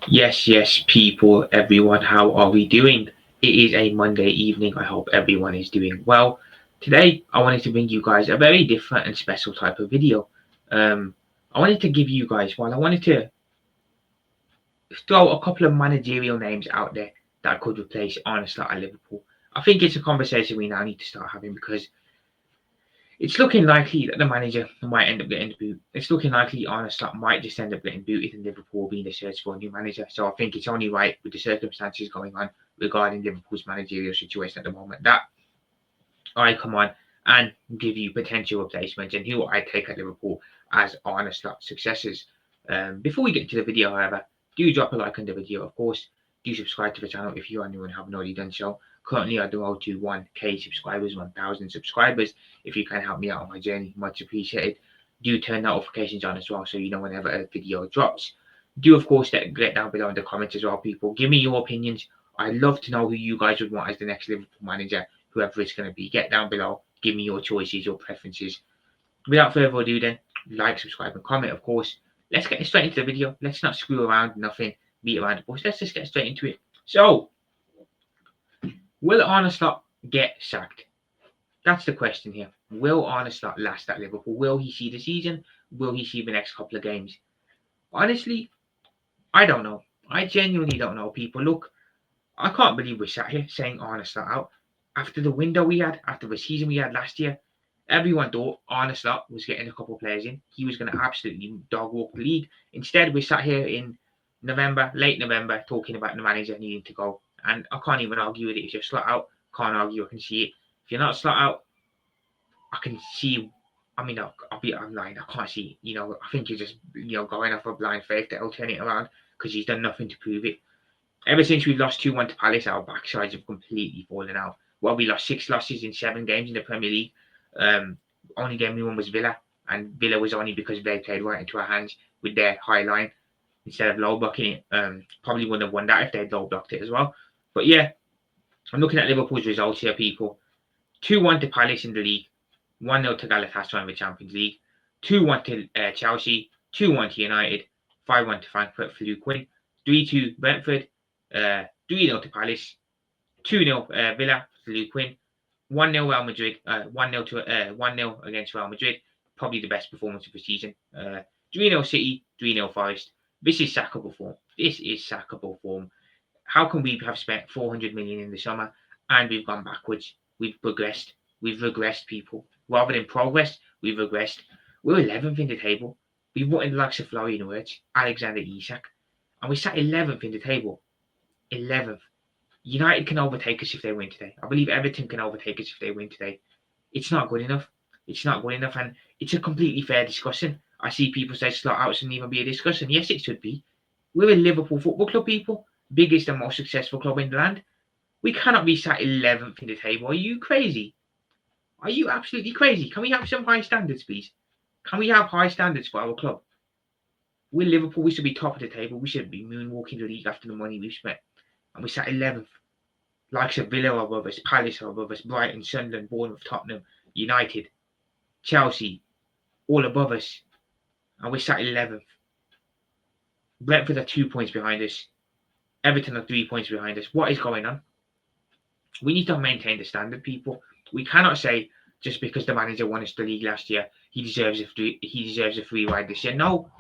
Yes, people, everyone, how are we doing? It is a Monday evening. I hope everyone is doing well. Today, I wanted to bring you guys a very different and special type of video. Um, I wanted to give you guys, I wanted to throw a couple of managerial names out there that could replace Arne Slot at Liverpool. I think it's a conversation we now need to start having because it's looking likely that the manager might end up getting the boot. It's looking likely Arne Slot might just end up getting booted and Liverpool being the search for a new manager. So I think it's only right with the circumstances going on regarding Liverpool's managerial situation at the moment that I come on and give you potential replacements and who I take at Liverpool as Arne Slot successors. Before we get into the video, however, do drop a like on the video, of course. Do subscribe to the channel if you are new and haven't already done so. Currently, I do road to 1K subscribers, 1,000 subscribers. If you can help me out on my journey, much appreciated. Do turn notifications on as well so you know whenever a video drops. Do, of course, get down below in the comments as well, people. Give me your opinions. I'd love to know who you guys would want as the next Liverpool manager, whoever it's going to be. Get down below. Give me your choices, your preferences. Without further ado, then, like, subscribe, and comment, of course. Let's get straight into the video. Let's not screw around, nothing, beat around the bush. Let's just get straight into it. So, will Arne Slot get sacked? That's the question here. Will Arne Slot last at Liverpool? Will he see the season? Will he see the next couple of games? Honestly, I don't know. I genuinely don't know, people. Look, I can't believe we're sat here saying Arne Slot out. After the window we had, after the season we had last year, everyone thought Arne Slot was getting a couple of players in. He was going to absolutely dog walk the league. Instead, we sat here in November, late November, talking about the manager needing to go. And I can't even argue with it. If you're slot out, can't argue. I can see it. If you're not slot out, I can see. I mean, I'm lying. I can't see. I think you're just going off a blind faith that will turn it around because he's done nothing to prove it. Ever since we lost 2-1 to Palace, our backsides have completely fallen out. Well, we lost 6 losses in 7 games in the Premier League. Only game we won was Villa, and Villa was only because they played right into our hands with their high line instead of low blocking it. Probably wouldn't have won that if they'd low blocked it as well. But yeah, I'm looking at Liverpool's results here, people. 2-1 to Palace in the league, 1-0 to Galatasaray in the Champions League, 2-1 to Chelsea, 2-1 to United, 5-1 to Frankfurt for Luke Quinn, 3-2 Brentford, 3-0 to Palace, 2-0 Villa for Luke Quinn, 1-0 Real Madrid, 1-0 against Real Madrid, probably the best performance of the season. 3-0 City, 3-0 Forest. This is sackable form. This is sackable form. How can we have spent 400 million in the summer and we've gone backwards? We've progressed. We've regressed, people. Rather than progress, we've regressed. We're 11th in the table. We've wanted the likes of Florian Wirtz, Alexander Isak, and we sat 11th in the table. 11th. United can overtake us if they win today. I believe Everton can overtake us if they win today. It's not good enough. It's not good enough, and it's a completely fair discussion. I see people say slot out shouldn't even be a discussion. Yes, it should be. We're a Liverpool Football Club, people. Biggest and most successful club in the land. We cannot be sat 11th in the table. Are you crazy? Are you absolutely crazy? Can we have some high standards, please? Can we have high standards for our club? We're Liverpool. We should be top of the table. We should be moonwalking the league after the money we've spent. And we sat 11th. Likes of Villa are above us, Palace are above us, Brighton, Sunderland, Bournemouth, Tottenham, United, Chelsea, all above us. And we're sat 11th. Brentford are 2 points behind us. Everton are 3 points behind us. What is going on? We need to maintain the standard, people. We cannot say just because the manager won us the league last year, he deserves a free ride this year. No,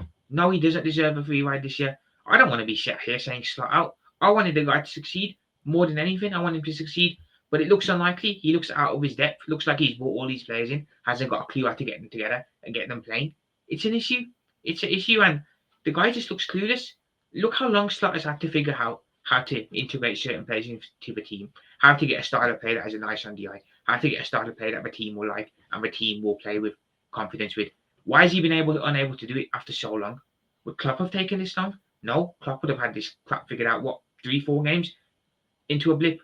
he doesn't deserve a free ride this year. I don't want to be sat here saying slot out. I wanted the guy to succeed more than anything. I want him to succeed, but it looks unlikely. He looks out of his depth. Looks like he's brought all these players in, hasn't got a clue how to get them together and get them playing. It's an issue. It's an issue, and the guy just looks clueless. Look how long Slot has had to figure out how to integrate certain players into the team, how to get a style of play that has a nice on the eye, how to get a style of play that the team will like and the team will play with confidence with. Why has he been unable to do it after so long? Would Klopp have taken this long? No, Klopp would have had this crap figured out, 3-4 games into a blip.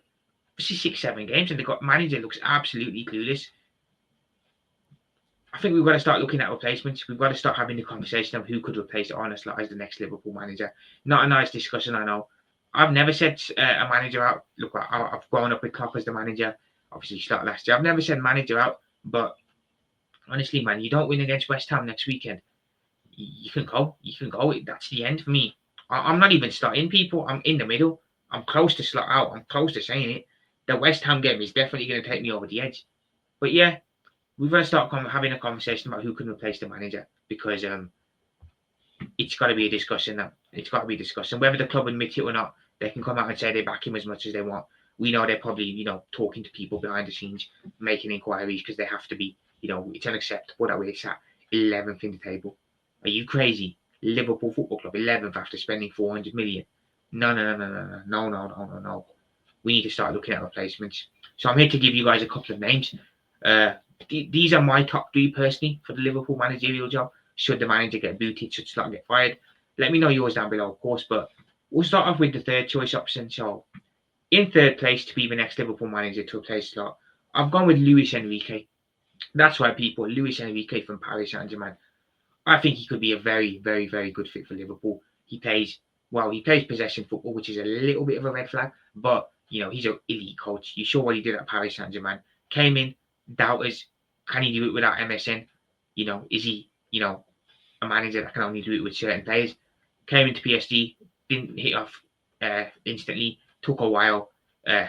This is 6-7 games, and the manager looks absolutely clueless. I think we've got to start looking at replacements. We've got to start having the conversation of who could replace Arne Slot as the next Liverpool manager. Not a nice discussion, I know. I've never said a manager out. Look, I've grown up with Klopp as the manager. Obviously, Slot last year. I've never said manager out, but honestly, man, you don't win against West Ham next weekend. You can go. You can go. That's the end for me. I'm not even starting people. I'm in the middle. I'm close to slot out. I'm close to saying it. The West Ham game is definitely going to take me over the edge. But yeah, we're going to start having a conversation about who can replace the manager, because it's got to be a discussion now. It's got to be a discussion. Whether the club admit it or not, they can come out and say they back him as much as they want. We know they're probably, talking to people behind the scenes, making inquiries, because they have to be. It's unacceptable that we're sat 11th in the table. Are you crazy? Liverpool Football Club 11th after spending 400 million. No, no, no, no, no, no, no, no, no, no, no. We need to start looking at replacements. So I'm here to give you guys a couple of names. These are my top three personally for the Liverpool managerial job. Should the manager get booted, should Slot get fired? Let me know yours down below, of course. But we'll start off with the third choice option. So in third place to be the next Liverpool manager to replace Slot, I've gone with Luis Enrique. That's right, people. Luis Enrique from Paris Saint-Germain. I think he could be a very, very, very good fit for Liverpool. He plays possession football, which is a little bit of a red flag, but he's an elite coach. You saw what he did at Paris Saint-Germain. Came in, doubters. Can he do it without MSN? Is he, a manager that can only do it with certain players? Came into PSG, didn't hit off instantly. Took a while.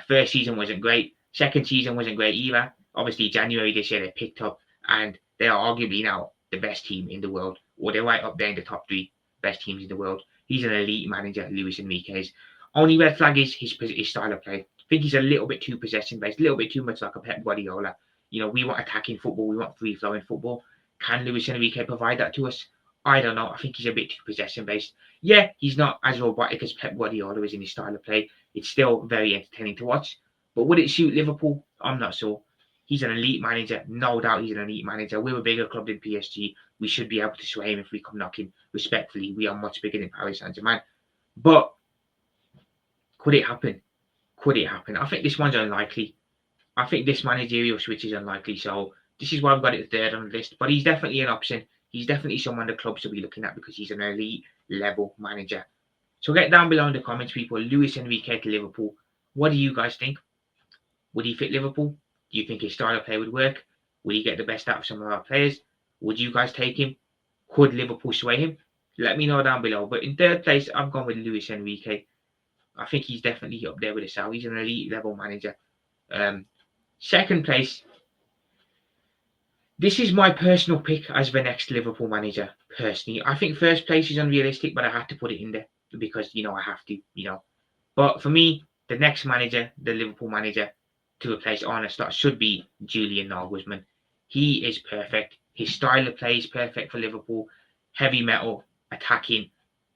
First season wasn't great. Second season wasn't great either. Obviously, January this year they picked up, and they are arguably now the best team in the world, or they're right up there in the top three best teams in the world. He's an elite manager, Luis Enrique. Only red flag is his style of play. I think he's a little bit too possession based, a little bit too much like a Pep Guardiola. We want attacking football, we want free flowing football. Can Luis Enrique provide that to us? I don't know. I think he's a bit too possession based. Yeah, he's not as robotic as Pep Guardiola is in his style of play. It's still very entertaining to watch. But would it suit Liverpool? I'm not sure. He's an elite manager. No doubt he's an elite manager. We're a bigger club than PSG. We should be able to sway him if we come knocking. Respectfully, we are much bigger than Paris Saint-Germain. But could it happen? Could it happen? I think this one's unlikely. I think this managerial switch is unlikely. So this is why I've got it third on the list. But he's definitely an option. He's definitely someone the club should be looking at, because he's an elite level manager. So get down below in the comments, people. Luis Enrique to Liverpool. What do you guys think? Would he fit Liverpool? Do you think his style of play would work? Would he get the best out of some of our players? Would you guys take him? Could Liverpool sway him? Let me know down below. But in third place, I've gone with Luis Enrique. I think he's definitely up there with himself. He's an elite level manager. Second place, this is my personal pick as the next Liverpool manager. Personally, I think first place is unrealistic, but I had to put it in there because I have to. But for me, the next manager, the Liverpool manager to replace Arne Slot, should be Julian Nagelsmann. He is perfect. His style of play is perfect for Liverpool. Heavy metal, attacking,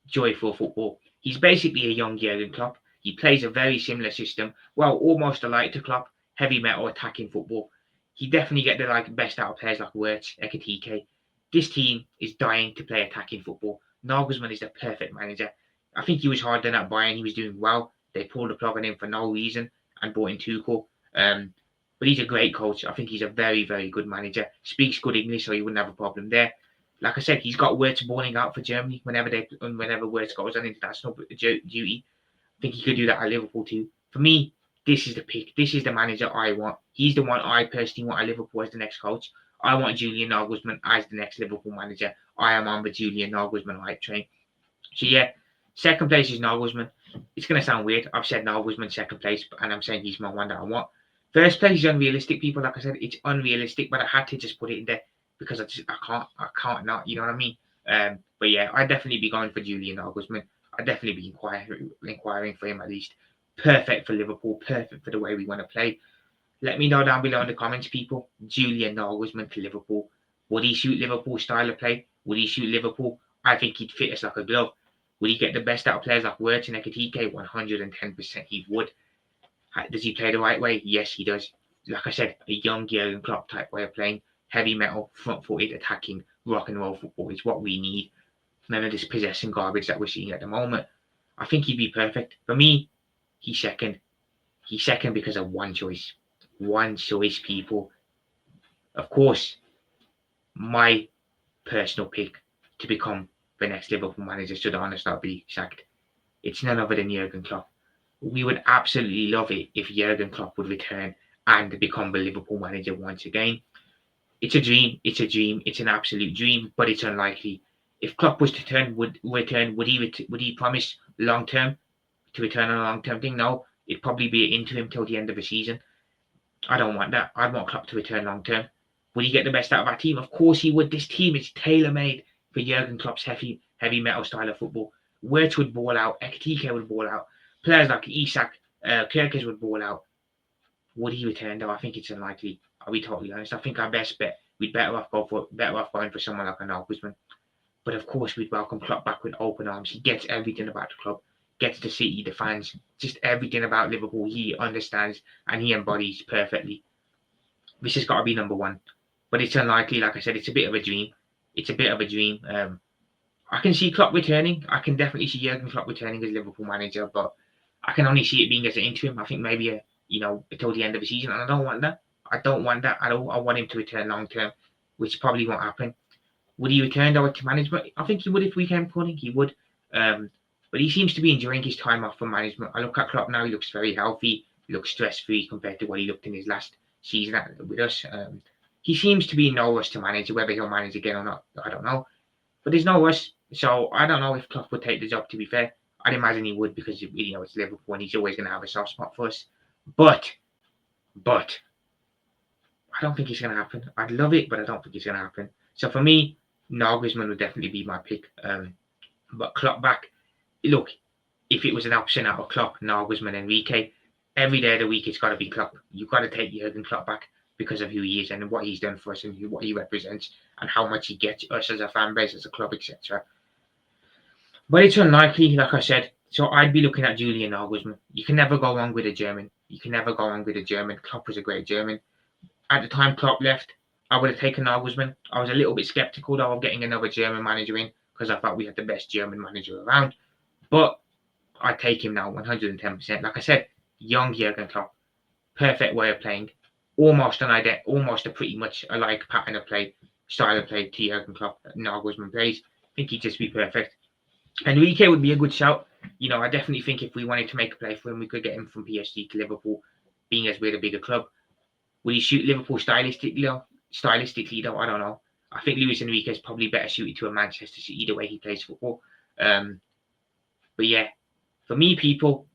joyful football. He's basically a young Jurgen Klopp. He plays a very similar system, well, almost alike to Klopp. Heavy metal, attacking football. He definitely get the best out of players like Wirtz, Ekitike. This team is dying to play attacking football. Nagelsmann is the perfect manager. I think he was hard done at Bayern. He was doing well. They pulled the plug on him for no reason and brought in Tuchel. But he's a great coach. I think he's a very, very good manager. Speaks good English, so he wouldn't have a problem there. Like I said, he's got Wirtz balling out for Germany whenever Wirtz goes on international duty. I think he could do that at Liverpool too. For me, this is the pick. This is the manager I want. He's the one I personally want at Liverpool as the next coach. I want Julian Nagelsmann as the next Liverpool manager. I am on the Julian Nagelsmann hype train. So yeah, second place is Nagelsmann. It's going to sound weird. I've said Nagelsmann second place, and I'm saying he's my one that I want. First place is unrealistic, people. Like I said, it's unrealistic, but I had to just put it in there because I can't not. You know what I mean? But yeah, I'd definitely be going for Julian Nagelsmann. I'd definitely be inquiring for him at least. Perfect for Liverpool. Perfect for the way we want to play. Let me know down below in the comments, people. Julian Nagelsmann to Liverpool. Would he suit Liverpool's style of play? Would he suit Liverpool? I think he'd fit us like a glove. Would he get the best out of players like Wirtz and Ekitike? 110% he would. Does he play the right way? Yes, he does. Like I said, a young Jurgen Klopp type way of playing. Heavy metal, front-footed, attacking, rock and roll football is what we need. None of this possession garbage that we're seeing at the moment. I think he'd be perfect. For me, he's second. He's second because of one choice. One choice, people. Of course, my personal pick to become the next Liverpool manager should Arne Slot be sacked. It's none other than Jurgen Klopp. We would absolutely love it if Jurgen Klopp would return and become the Liverpool manager once again. It's a dream. It's an absolute dream, but it's unlikely. If Klopp was to return, would he promise long term to return on a long term thing? No, it'd probably be into him till the end of the season. I don't want that. I'd want Klopp to return long term. Would he get the best out of our team? Of course he would. This team is tailor made for Jurgen Klopp's heavy metal style of football. Wirtz would ball out. Ekitike would ball out. Players like Isak, Kirkes would ball out. Would he return though? I think it's unlikely. I'll be totally honest. I think our best bet, we'd better off going for someone like an Nagelsmann. But of course, we'd welcome Klopp back with open arms. He gets everything about the club, gets the city, the fans, just everything about Liverpool. He understands and he embodies perfectly. This has got to be number one. But it's unlikely. Like I said, it's a bit of a dream. It's a bit of a dream. I can see Klopp returning. I can definitely see Jurgen Klopp returning as Liverpool manager, but I can only see it being as an interim. I think maybe until the end of the season, and I don't want that. I don't want that at all. I want him to return long term, which probably won't happen. Would he return though to management? I think he would if we came calling. He would. But he seems to be enjoying his time off from management. I look at Klopp now. He looks very healthy. He looks stress free compared to what he looked in his last season with us. He seems to be in no rush to manage. Whether he'll manage again or not, I don't know. But there's no rush. So I don't know if Klopp would take the job. To be fair, I'd imagine he would because it's Liverpool and he's always going to have a soft spot for us. But I don't think it's going to happen. I'd love it, but I don't think it's going to happen. So for me, Nagelsmann would definitely be my pick. But Klopp back. Look, if it was an option out of Klopp, Nagelsmann, Enrique, every day of the week it's got to be Klopp. You've got to take Jurgen Klopp back because of who he is and what he's done for us and what he represents and how much he gets us as a fan base, as a club, etc. But it's unlikely, like I said. So I'd be looking at Julian Nagelsmann. You can never go wrong with a German. Klopp was a great German. At the time Klopp left, I would have taken Nagelsmann. I was a little bit skeptical though of getting another German manager in because I thought we had the best German manager around. But I'd take him now 110%. Like I said, young Jurgen Klopp, perfect way of playing, almost a pretty much alike pattern of play, style of play to Jurgen Klopp Nagelsmann plays. I think he'd just be perfect. Enrique would be a good shout. I definitely think if we wanted to make a play for him, we could get him from PSG to Liverpool, being as we're the bigger club. Would he shoot Liverpool stylistically though? I don't know. I think Luis Enrique is probably better suited to a Manchester City the way he plays football. But yeah, for me, people,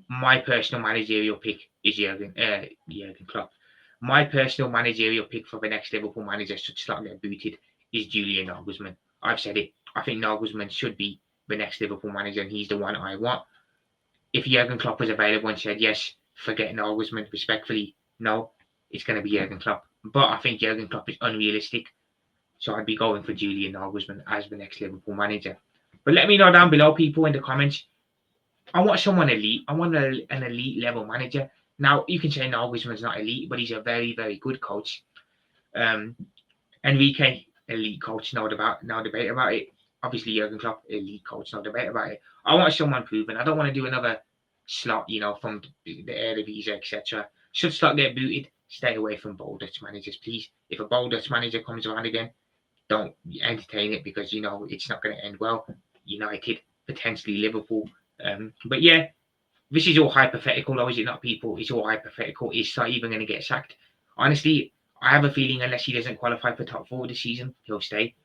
my personal managerial pick is Jurgen Klopp. My personal managerial pick for the next Liverpool manager should start getting booted is Julian Nagelsmann. I've said it. I think Nagelsmann should be the next Liverpool manager, and he's the one I want. If Jurgen Klopp was available and said yes, forget Nagelsmann, respectfully, no, it's going to be Jurgen Klopp. But I think Jurgen Klopp is unrealistic, so I'd be going for Julian Nagelsmann as the next Liverpool manager. But let me know down below, people, in the comments. I want someone elite. I want an elite level manager. Now, you can say Nagelsmann's not elite, but he's a very, very good coach. Enrique, elite coach, no debate about it. Obviously, Jurgen Klopp, elite coach, no debate about it. I want someone proven. I don't want to do another slot, from the Eredivisie, etc. Should slot get booted, stay away from bold Dutch managers, please. If a bold Dutch manager comes around again, don't entertain it because it's not going to end well. United, potentially Liverpool. But yeah, this is all hypothetical, though, is it not, people? It's all hypothetical. Is Sly even going to get sacked? Honestly, I have a feeling unless he doesn't qualify for top 4 this season, he'll stay,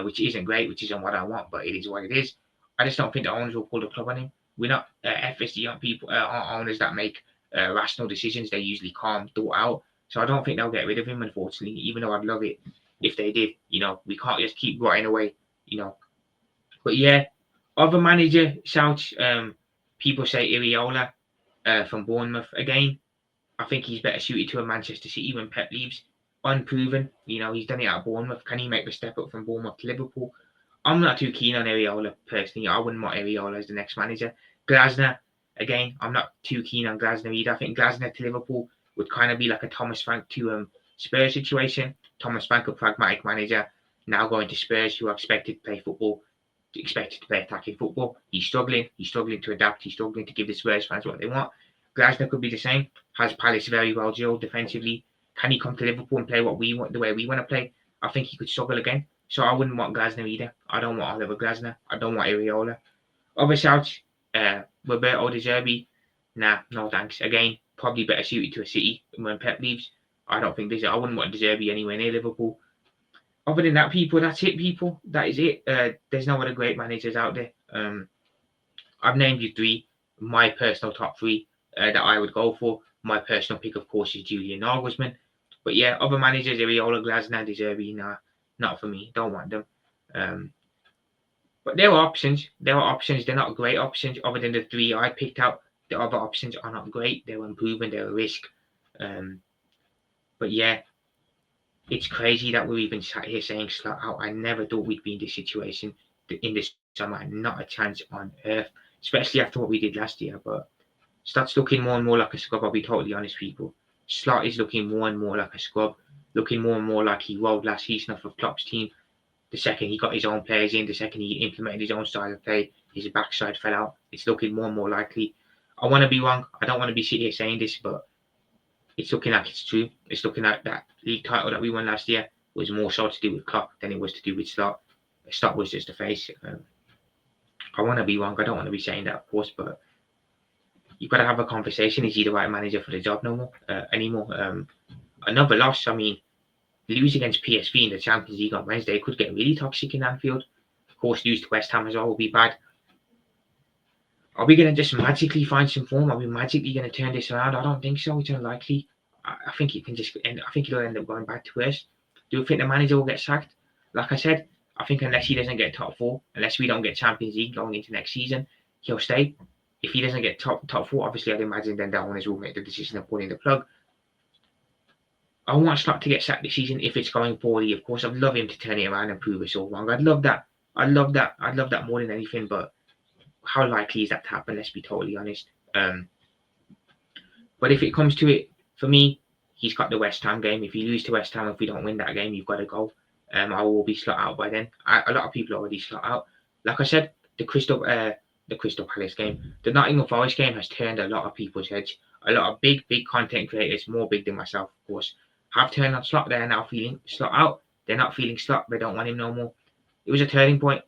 which isn't great, which isn't what I want, but it is what it is. I just don't think the owners will pull the club on him. We're not FSD, aren't owners that make rational decisions. They're usually calm, thought out. So I don't think they'll get rid of him, unfortunately, even though I'd love it if they did. We can't just keep rotting away, But yeah, other manager shouts, people say Iriola from Bournemouth. Again, I think he's better suited to a Manchester City when Pep leaves. Unproven, he's done it at Bournemouth. Can he make the step up from Bournemouth to Liverpool? I'm not too keen on Iriola personally. I wouldn't want Iriola as the next manager. Glasner, again, I'm not too keen on Glasner either. I think Glasner to Liverpool would kind of be like a Thomas Frank to Spurs situation. Thomas Frank, a pragmatic manager, now going to Spurs, who are expected to play football, expected to play attacking football. He's struggling to adapt. He's struggling to give the Spurs fans what they want. Glasner could be the same. Has Palace very well drilled defensively. Can he come to Liverpool and play what we want, the way we want to play? I think he could struggle again. So I wouldn't want Glasner either. I don't want Oliver Glasner. I don't want Iriola. Other shouts, Roberto De Zerbi. Nah, no thanks. Again, probably better suited to a City when Pep leaves. I don't think I wouldn't want De Zerbi anywhere near Liverpool. Other than that, people, that's it, people. That is it. There's no other great managers out there. I've named you three, my personal top three that I would go for. My personal pick, of course, is Julian Nagelsmann. But yeah, other managers, Areola, Glasner, De Zerbi, nah, not for me. Don't want them. But there are options. There are options. They're not great options. Other than the three I picked out, the other options are not great. They're unproven. They're a risk. But yeah, it's crazy that we're even sat here saying slot out. I never thought we'd be in this situation in this summer. Not a chance on earth, especially after what we did last year. But Slot's looking more and more like a scrub. I'll be totally honest, people. Slot is looking more and more like a scrub, looking more and more like he rolled last season off of Klopp's team. The second he got his own players in, the second he implemented his own style of play, his backside fell out. It's looking more and more likely. I want to be wrong. I don't want to be sitting here saying this, but it's looking like it's true. It's looking like that league title that we won last year was more so to do with Klopp than it was to do with Slot. Slot was just a face. I want to be wrong. I don't want to be saying that, of course, but you've got to have a conversation. Is he the right manager for the job anymore? Another loss. I mean, lose against PSV in the Champions League on Wednesday could get really toxic in Anfield. Of course, lose to West Ham as well will be bad. Are we going to just magically find some form? Are we magically going to turn this around? I don't think so. It's unlikely. I think it can just end. I think it'll end up going back to worse. Do you think the manager will get sacked? Like I said, I think unless he doesn't get top four, unless we don't get Champions League going into next season, he'll stay. If he doesn't get top four, obviously I'd imagine then the owners will make the decision of pulling the plug. I want Slot to get sacked this season if it's going poorly. Of course, I'd love him to turn it around and prove us all wrong. I'd love that. I'd love that more than anything. But how likely is that to happen? Let's be totally honest. But if it comes to it, for me, he's got the West Ham game. If you lose to West Ham, if we don't win that game, you've got to go. I will be slot out by then. A lot of people are already slot out. Like I said, the Crystal Palace game, the Nottingham Forest game has turned a lot of people's heads. A lot of big content creators, more big than myself, of course, have turned on Slot. They're now feeling Slot out. They're not feeling Slot. They don't want him no more. It was a turning point,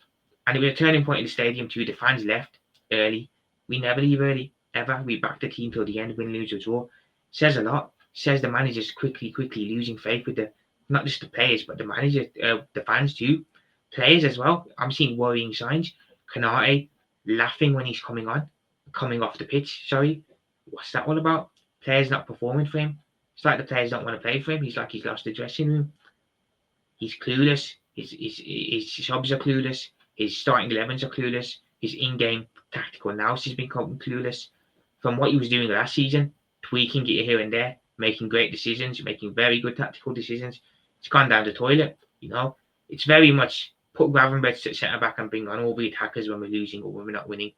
and it was a turning point in the stadium too. The fans left early. We never leave early ever. We back the team till the end, win, lose, or draw. Says a lot. Says the manager's quickly losing faith with the not just the players but the manager, the fans too, players as well. I'm seeing worrying signs. Kanate laughing when he's coming off the pitch. Sorry, what's that all about? Players not performing for him. It's like the players don't want to play for him. He's like he's lost the dressing room. He's clueless. His subs are clueless. His starting 11s are clueless. His in-game tactical analysis has become clueless. From what he was doing last season, tweaking it here and there, making great decisions, making very good tactical decisions, it's gone down the toilet. It's very much put Gravenberch at centre back and bring on all the attackers when we're losing or when we're not winning.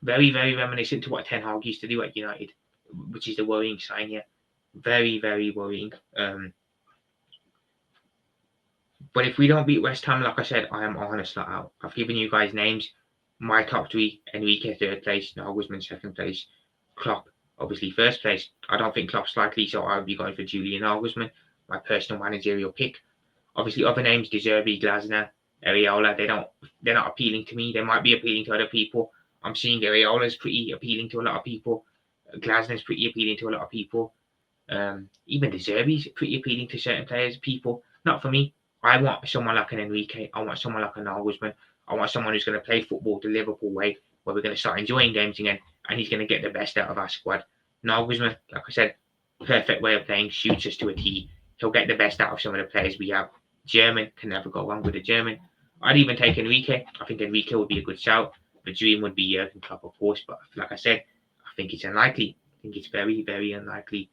Very reminiscent to what Ten Hag used to do at United, which is the worrying sign here. Very worrying. But if we don't beat West Ham, like I said, I am on a slot out. I've given you guys names. My top three: Enrique third place, Nagelsmann second place, Klopp obviously first place. I don't think Klopp's likely, so I would be going for Julian Nagelsmann, my personal managerial pick. Obviously, other names: De Zerbi, Glasner, Areola. They're not appealing to me. They might be appealing to other people. I'm seeing Areola's pretty appealing to a lot of people. Glasner's pretty appealing to a lot of people. Even De Zerbi's pretty appealing to certain players, people. Not for me. I want someone like an Enrique. I want someone like a Nagelsmann. I want someone who's going to play football the Liverpool way, where we're going to start enjoying games again, and he's going to get the best out of our squad. Nagelsmann, like I said, perfect way of playing, shoots us to a T. He'll get the best out of some of the players we have. German, can never go wrong with a German. I'd even take Enrique. I think Enrique would be a good shout. The dream would be Jurgen Klopp, of course, but like I said, I think it's unlikely. I think it's very unlikely.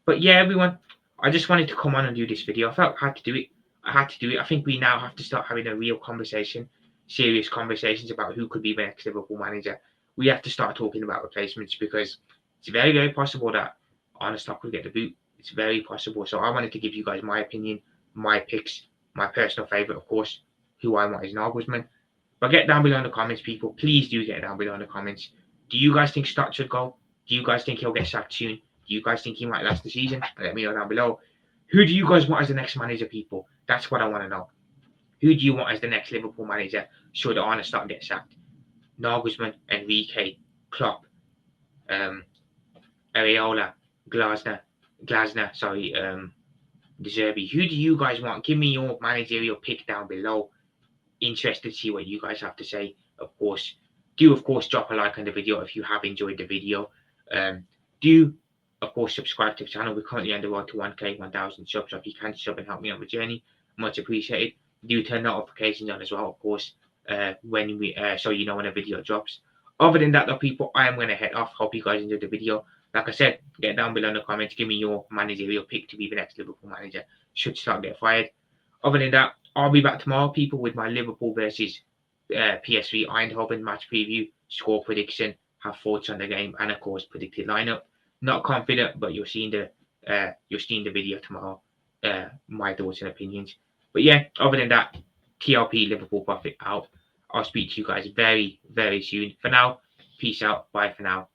But yeah, everyone, I just wanted to come on and do this video. I felt I had to do it. I think we now have to start having a real conversation, serious conversations about who could be the next Liverpool manager. We have to start talking about replacements because it's very possible that Arne could get the boot. It's very possible. So I wanted to give you guys my opinion, my picks, my personal favourite, of course, who I want is Nagelsmann. But get down below in the comments, people. Please do get down below in the comments. Do you guys think Stott should go? Do you guys think he'll get sacked soon? Do you guys think he might last the season? Let me know down below. Who do you guys want as the next manager, people? That's what I want to know. Who do you want as the next Liverpool manager should Arne Slot get sacked? Nagelsmann, Enrique, Klopp, Areola, Glasner, De Zerbi. Who do you guys want? Give me your managerial pick down below. Interested to see what you guys have to say. Of course, drop a like on the video if you have enjoyed the video. Do of course subscribe to the channel. We're currently on the road to 1k 1000 subs, so if you can sub and help me on the journey, much appreciated. Do turn notifications on as well, of course, when we so you know when a video drops. Other than that though, people, I am going to head off. Hope you guys enjoyed the video. Like I said, get down below in the comments, give me your managerial pick to be the next Liverpool manager should start get fired. Other than that, I'll be back tomorrow, people, with my Liverpool versus PSV Eindhoven match preview, score prediction, have thoughts on the game, and of course predicted lineup. Not confident, but you're seeing the video tomorrow. My thoughts and opinions. But yeah, other than that, TLP Liverpool Profit out. I'll speak to you guys very, very soon. For now, peace out. Bye for now.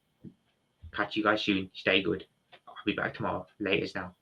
Catch you guys soon. Stay good. I'll be back tomorrow. Laters now.